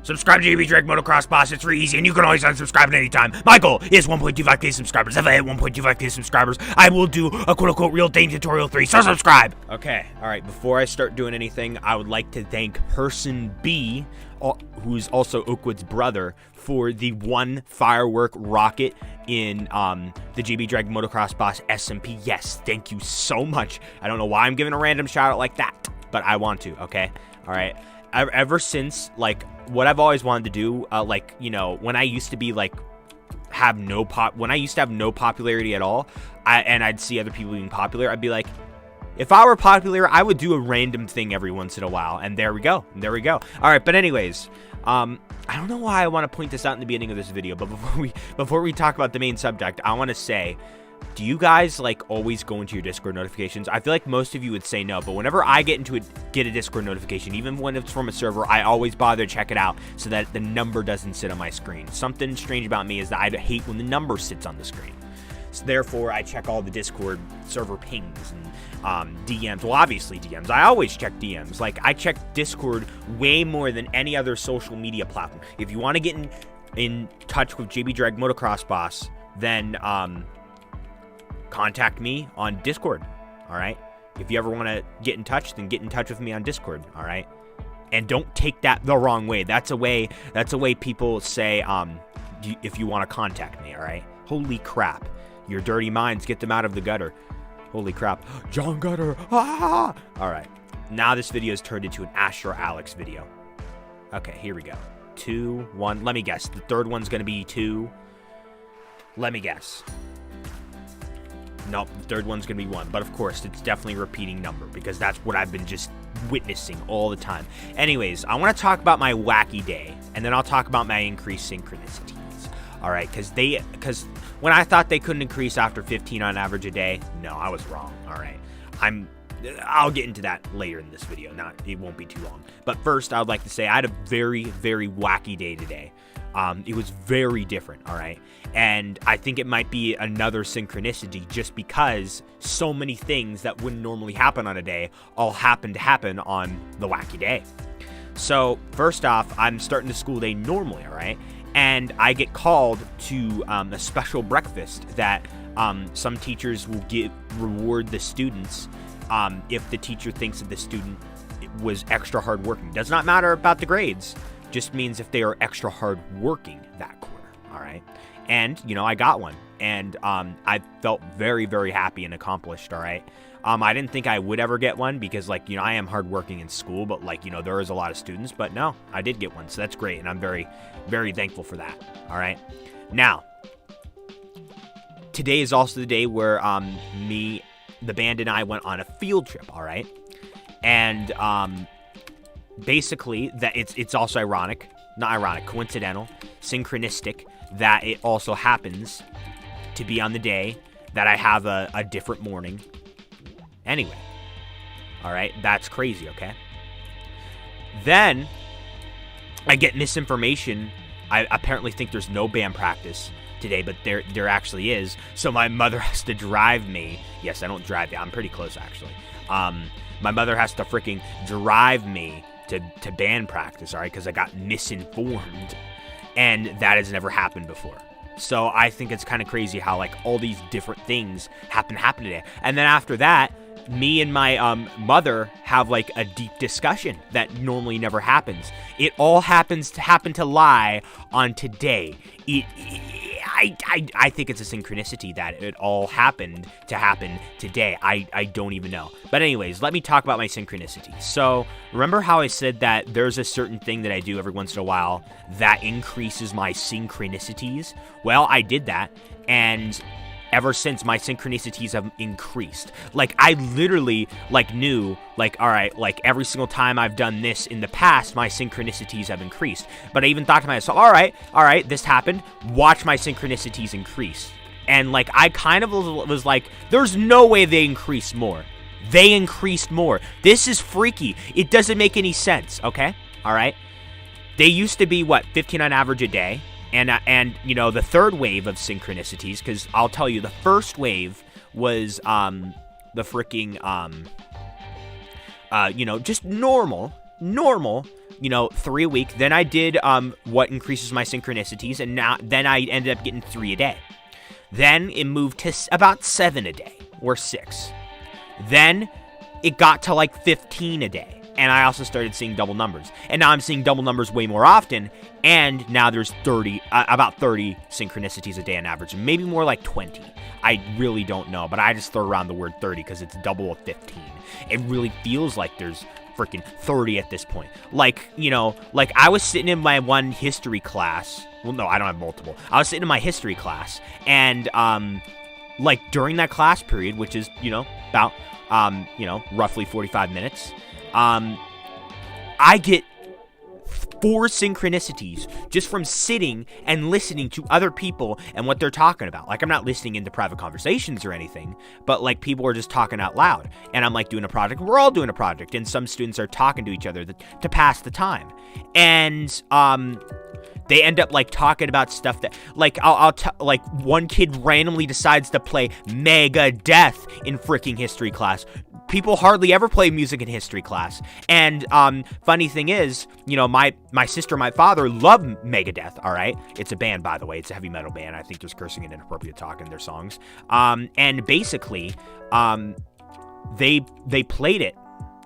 Subscribe to dragmotoxboss. It's really easy, and you can always unsubscribe at any time. My goal is 1.25k subscribers. If I hit 1.25k subscribers, I will do a quote-unquote real Dane tutorial 3, so subscribe! Okay, alright, before I start doing anything, I would like to thank Person B, who's also Oakwood's brother, for the 1 firework rocket in the dragmotoxboss SMP. Yes, thank you so much. I don't know why I'm giving a random shout out like that, but I want to, okay? Alright. Ever since, like, what I've always wanted to do, like, you know, when I used to be, like, when I used to have no popularity at all, and I'd see other people being popular, I'd be like, if I were popular, I would do a random thing every once in a while, and there we go, All right, but anyways, I don't know why I want to point this out in the beginning of this video, but before we talk about the main subject, I want to say, do you guys, like, always go into your Discord notifications? I feel like most of you would say no, but whenever I get a Discord notification, even when it's from a server, I always bother to check it out so that the number doesn't sit on my screen. Something strange about me is that I hate when the number sits on the screen. So therefore, I check all the Discord server pings and DMs. Well, obviously DMs. I always check DMs. Like, I check Discord way more than any other social media platform. If you want to get in touch with dragmotoxboss, then contact me on Discord, all right? If you ever want to get in touch, then get in touch with me on Discord, all right? And don't take that the wrong way. That's a way people say, if you want to contact me, all right? Holy crap. Your dirty minds, get them out of the gutter. Holy crap. John Gutter. Ah! All right. Now this video has turned into an Astro Alex video. Okay, here we go. 2, 1. Let me guess. The third one's going to be 2. Let me guess. Nope, the third one's going to be 1. But of course, it's definitely a repeating number because that's what I've been just witnessing all the time. Anyways, I want to talk about my wacky day, and then I'll talk about my increased synchronicities. All right, because when I thought they couldn't increase after 15 on average a day, no, I was wrong. All right, I'll get into that later in this video. It won't be too long. But first, I would like to say I had a very, very wacky day today. It was very different, all right? And I think it might be another synchronicity just because so many things that wouldn't normally happen on a day all happened to happen on the wacky day. So, first off, I'm starting the school day normally, all right? And I get called to a special breakfast that some teachers will reward the students if the teacher thinks that the student was extra hardworking. Does not matter about the grades. Just means if they are extra hard working that quarter, all right? And, you know, I got one, and I felt very, very happy and accomplished, all right? I didn't think I would ever get one because, like, you know, I am hardworking in school, but, like, you know, there is a lot of students, but no, I did get one, so that's great, and I'm very, very thankful for that, all right? Now, today is also the day where me, the band, and I went on a field trip, all right? And, basically, that it's also coincidental, synchronistic, that it also happens to be on the day that I have a different morning. Anyway, all right, that's crazy, okay? Then I get misinformation. I apparently think there's no band practice today, but there actually is. So my mother has to drive me. Yes, I don't drive. I'm pretty close, actually. My mother has to freaking drive me to band practice, all right, because I got misinformed, and that has never happened before. So I think it's kind of crazy how, like, all these different things happen today. And then after that, me and my mother have, like, a deep discussion that normally never happens. It all happen to lie on today. I think it's a synchronicity that it all happened to happen today. I don't even know. But anyways, let me talk about my synchronicity. So remember how I said that there's a certain thing that I do every once in a while that increases my synchronicities? Well, I did that, and ever since, my synchronicities have increased. Like, I literally, like, knew, like, all right, like, every single time I've done this in the past, my synchronicities have increased. But I even thought to myself, all right, this happened. Watch my synchronicities increase. And, like, I kind of was like, there's no way they increased more. They increased more. This is freaky. It doesn't make any sense, okay? All right? They used to be, 15 on average a day? And you know, the third wave of synchronicities, because I'll tell you, the first wave was the freaking you know, just normal 3 a week. Then I did what increases my synchronicities, and then I ended up getting 3 a day. Then it moved to about 7 a day, or 6. Then it got to like 15 a day. And I also started seeing double numbers. And now I'm seeing double numbers way more often. And now there's about 30 synchronicities a day on average. Maybe more like 20. I really don't know. But I just throw around the word 30 because it's double of 15. It really feels like there's freaking 30 at this point. Like I was sitting in my one history class. Well, no, I don't have multiple. I was sitting in my history class. And, during that class period, which is, about, roughly 45 minutes, I get 4 synchronicities just from sitting and listening to other people and what they're talking about. Like, I'm not listening into private conversations or anything, but like people are just talking out loud. And I'm like doing a project. We're all doing a project, and some students are talking to each other to pass the time. And they end up like talking about stuff that like like one kid randomly decides to play Megadeth in freaking history class. People hardly ever play music in history class. And funny thing is, my sister and my father love Megadeth, all right? It's a band, by the way. It's a heavy metal band. I think there's cursing and inappropriate talk in their songs. And basically, they played it.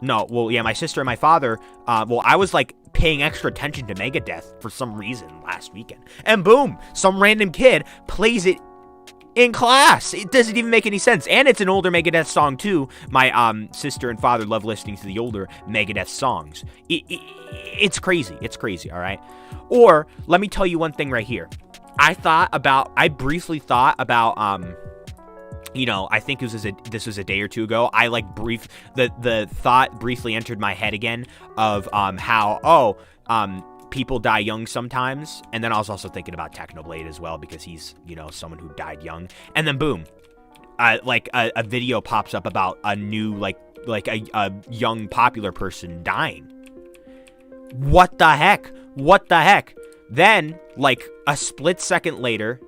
No, well, yeah, my sister and my father, I was like paying extra attention to Megadeth for some reason last weekend. And boom, some random kid plays it in class. It doesn't even make any sense. And it's an older Megadeth song too. My sister and father love listening to the older Megadeth songs. It's crazy. It's crazy, all right? Or let me tell you one thing right here. I briefly thought about I think this was a day or two ago. I the thought briefly entered my head again of how people die young sometimes. And then I was also thinking about Technoblade as well, because he's, someone who died young. And then boom, a video pops up about a new, a young popular person dying. What the heck? What the heck? Then, a split second later,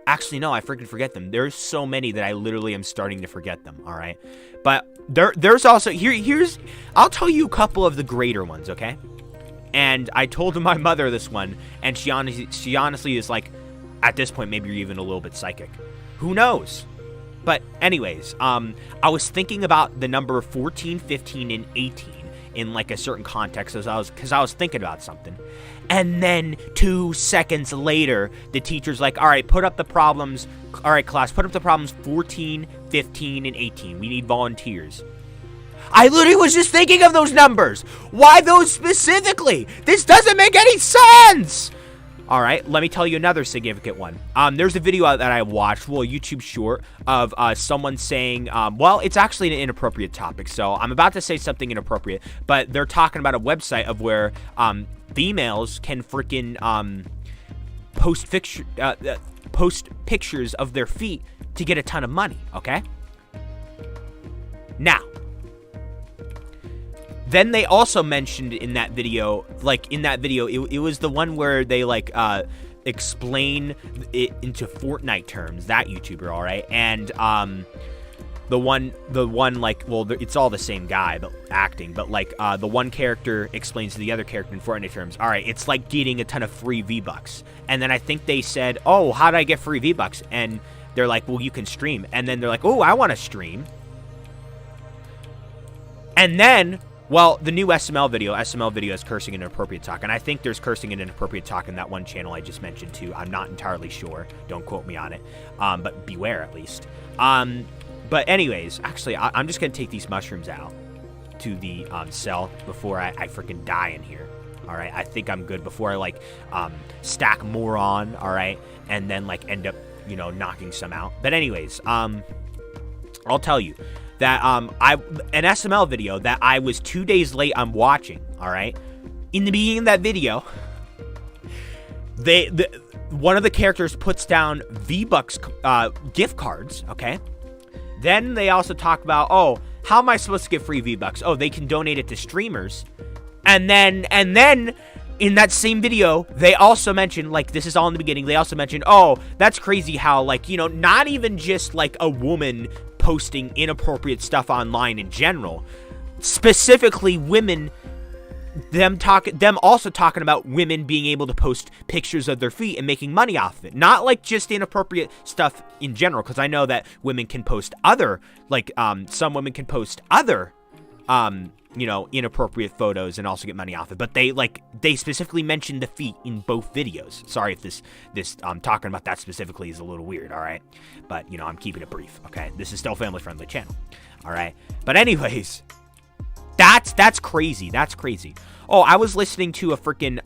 actually, no, I freaking forget them. There's so many that I literally am starting to forget them, all right? But there's also, I'll tell you a couple of the greater ones, okay? And I told my mother this one, and she honestly is like, at this point, maybe you're even a little bit psychic. Who knows? But anyways, I was thinking about the number 14, 15, and 18 in a certain context because I was thinking about something. And then 2 seconds later, the teacher's like, all right, put up the problems. All right, class, put up the problems 14, 15, and 18. We need volunteers. I literally was just thinking of those numbers. Why those specifically? This doesn't make any sense. All right, let me tell you another significant one. There's a video that I watched, a YouTube short, of someone saying, it's actually an inappropriate topic, so I'm about to say something inappropriate, but they're talking about a website of where females can freaking post pictures of their feet to get a ton of money, okay? Now, then they also mentioned in that video, it was the one where they explain it into Fortnite terms, that YouTuber, all right? And the one it's all the same guy, but acting, but the one character explains to the other character in Fortnite terms, all right, it's like getting a ton of free V-Bucks. And then I think they said, oh, how do I get free V-Bucks? And they're like, well, you can stream. And then they're like, oh, I want to stream. And then, the new SML video is cursing and inappropriate talk, and I think there's cursing and inappropriate talk in that one channel I just mentioned too. I'm not entirely sure. Don't quote me on it, but beware at least. But anyways, actually, I'm just going to take these mushrooms out to the cell before I freaking die in here. All right, I think I'm good before I stack more on, all right, and then end up, knocking some out. But anyways, I'll tell you that an SML video that I was 2 days late on watching, all right? In the beginning of that video, one of the characters puts down V-Bucks gift cards, okay? Then they also talk about, oh, how am I supposed to get free V-Bucks? Oh, they can donate it to streamers. And then in that same video, they also mentioned, this is all in the beginning, they also mentioned, oh, that's crazy how, not even just, a woman posting inappropriate stuff online in general, specifically women them also talking about women being able to post pictures of their feet and making money off of it. Not like just inappropriate stuff in general, because I know that women can post other, like, some women can post other, you know, inappropriate photos and also get money off it. But they specifically mentioned the feet in both videos. Sorry if this talking about that specifically is a little weird, all right? But, you know, I'm keeping it brief, okay? This is still family-friendly channel, all right? But anyways, that's crazy. That's crazy. Oh, I was listening to a freaking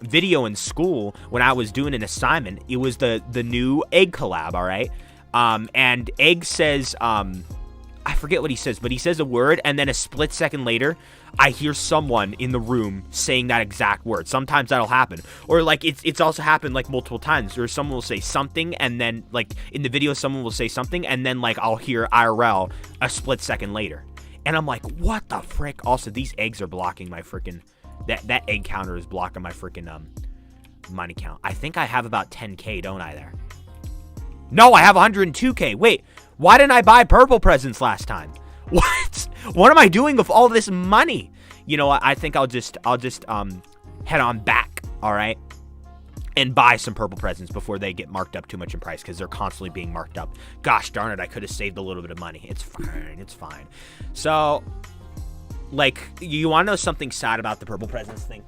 video in school when I was doing an assignment. It was the new Egg collab, all right? And Egg says, I forget what he says, but he says a word, and then a split second later, I hear someone in the room saying that exact word. Sometimes that'll happen. Or, like, it's also happened, like, multiple times, where someone will say something, and then, like, in the video, someone will say something, and then, like, I'll hear IRL a split second later. And I'm like, what the frick? Also, these eggs are blocking my freaking... That egg counter is blocking my freaking, money count. I think I have about 10K, don't I, there? No, I have 102K. Wait, why didn't I buy purple presents last time? What? What am I doing with all this money? You know what? I think I'll just head on back, all right? And buy some purple presents before they get marked up too much in price, because they're constantly being marked up. Gosh darn it, I could have saved a little bit of money. It's fine, it's fine. So, like, you want to know something sad about the purple presents thing?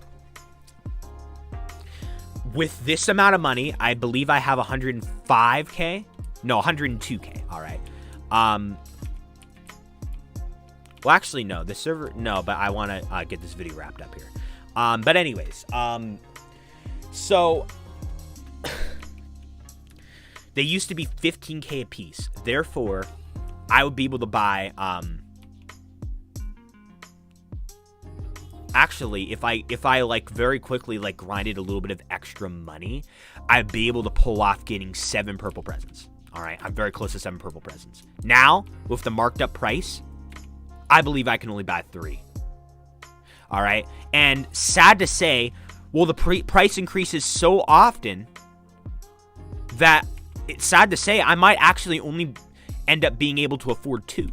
With this amount of money, I believe I have 105K. No, 102K, all right. Well, actually, no. The server... No, but I want to get this video wrapped up here. But anyways, so... They used to be 15K a piece. Therefore, I would be able to buy... Actually, if I like very quickly like grinded a little bit of extra money, I'd be able to pull off getting 7 purple presents. All right, I'm very close to 7 purple presents. Now, with the marked up price, I believe I can only buy 3. All right, and sad to say, well, the price increases so often that it's sad to say I might actually only end up being able to afford 2.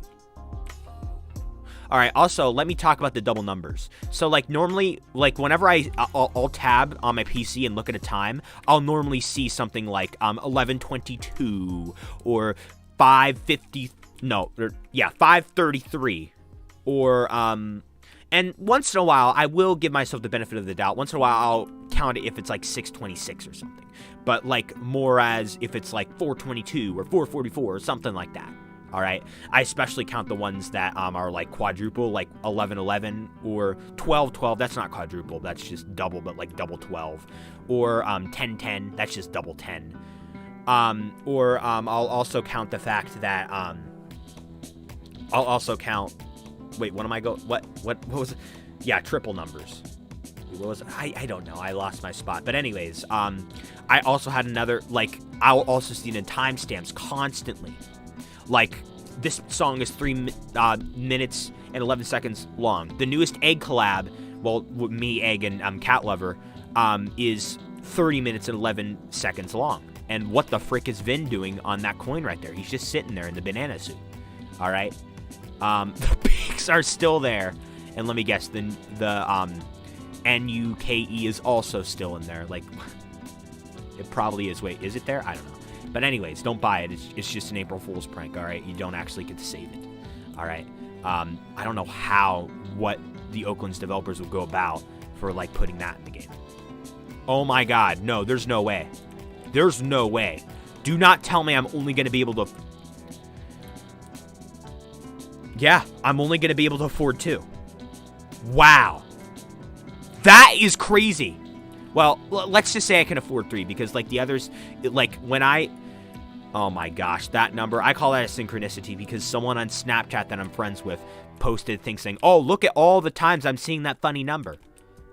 All right, also, let me talk about the double numbers. So, like, normally, like, whenever I'll tab on my PC and look at a time, I'll normally see something like 11:22 or 5:50, no, or, yeah, 5:33, or, and once in a while, I will give myself the benefit of the doubt. Once in a while, I'll count it if it's like 6:26 or something. But, like, more as if it's like 4:22 or 4:44 or something like that. All right, I especially count the ones that are like quadruple, like 11:11 or 12:12. That's not quadruple, that's just double, but like double 12, or 10:10. That's just double 10. Or I'll also count the fact that I'll also count. Wait, what am I What was it? Yeah, triple numbers. What was it? I don't know. I lost my spot. But anyways, I also had another, like, I'll also see the timestamps constantly. Like, this song is 3 minutes and 11 seconds long. The newest Egg collab, well, me, Egg, and Cat Lover, is 30 minutes and 11 seconds long. And what the frick is Vin doing on that coin right there? He's just sitting there in the banana suit. All right? The peaks are still there. And let me guess, the NUKE is also still in there. Like, it probably is. Wait, is it there? I don't know. But anyways, don't buy it. It's just an April Fool's prank, all right? You don't actually get to save it, all right? I don't know what the Oaklands developers would go about for, like, putting that in the game. Oh, my God. No, there's no way. There's no way. Do not tell me I'm only going to be able to... Yeah, I'm only going to be able to afford 2. Wow. That is crazy. Well, let's just say I can afford 3, because, like, the others, like, when I... Oh, my gosh, that number, I call that a synchronicity, because someone on Snapchat that I'm friends with posted things saying, oh, look at all the times I'm seeing that funny number.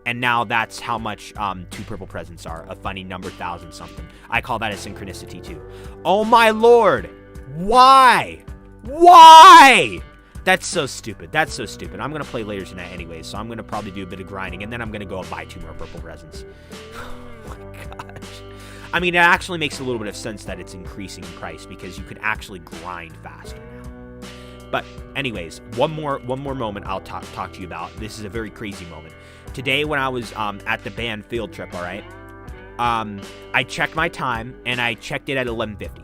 And now that's how much 2 purple presents are, a funny number, 1,000-something. I call that a synchronicity, too. Oh, my Lord. Why? Why? That's so stupid. That's so stupid. I'm going to play later tonight anyway, so I'm going to probably do a bit of grinding, and then I'm going to go and buy 2 more purple presents. Oh, my gosh. I mean, it actually makes a little bit of sense that it's increasing in price, because you can actually grind faster now. But anyways, one more moment I'll talk to you about. This is a very crazy moment. Today when I was at the band field trip, all right, I checked my time, and I checked it at 11:50.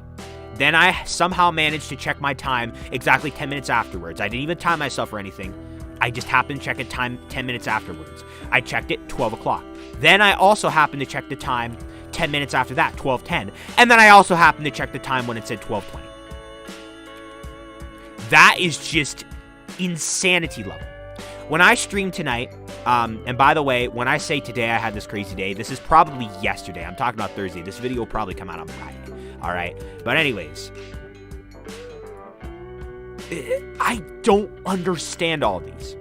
Then I somehow managed to check my time exactly 10 minutes afterwards. I didn't even time myself or anything. I just happened to check it time 10 minutes afterwards. I checked it 12 o'clock. Then I also happened to check the time 10 minutes after that, 12:10. And then I also happened to check the time when it said 12:20. That is just insanity level. When I stream tonight, and by the way, when I say today I had this crazy day, this is probably yesterday. I'm talking about Thursday. This video will probably come out on Friday. All right? But anyways, I don't understand all these.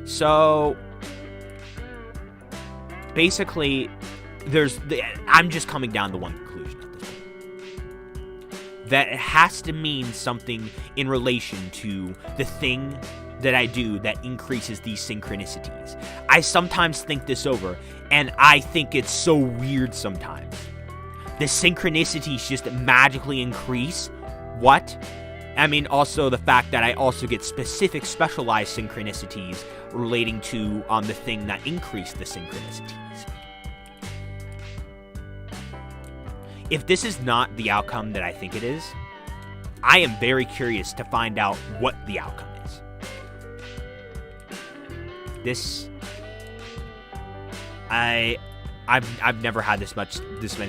So, basically, I'm just coming down to one conclusion at this point. That it has to mean something in relation to the thing that I do that increases these synchronicities. I sometimes think this over, and I think it's so weird sometimes. The synchronicities just magically increase. What? I mean, also the fact that I also get specific specialized synchronicities relating to the thing that increased the synchronicities. If this is not the outcome that I think it is, I am very curious to find out what the outcome is. I've never had this many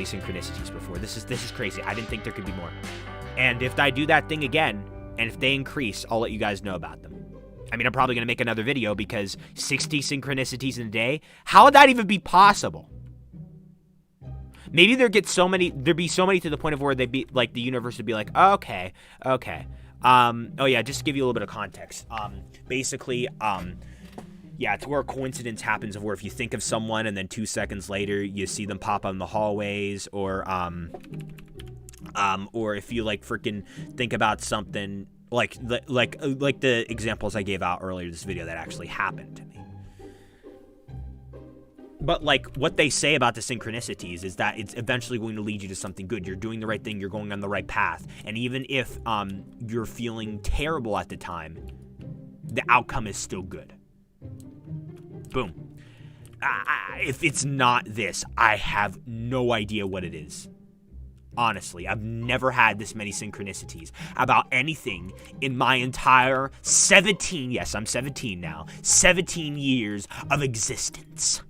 synchronicities before. This is crazy. I didn't think there could be more. And if I do that thing again, and if they increase, I'll let you guys know about them. I mean, I'm probably gonna make another video because 60 synchronicities in a day. How would that even be possible? Maybe there'd be so many to the point of where they'd be like the universe would be like, oh, okay. Oh yeah, just to give you a little bit of context. Basically, yeah, it's where a coincidence happens of where if you think of someone and then 2 seconds later you see them pop up in the hallways, or if you like freaking think about something like the examples I gave out earlier in this video that actually happened to me. But like what they say about the synchronicities is that it's eventually going to lead you to something good. You're doing the right thing. You're going on the right path. And even if you're feeling terrible at the time, the outcome is still good. Boom. If it's not this, I have no idea what it is. Honestly, I've never had this many synchronicities about anything in my entire 17, yes, I'm 17 now, 17 years of existence.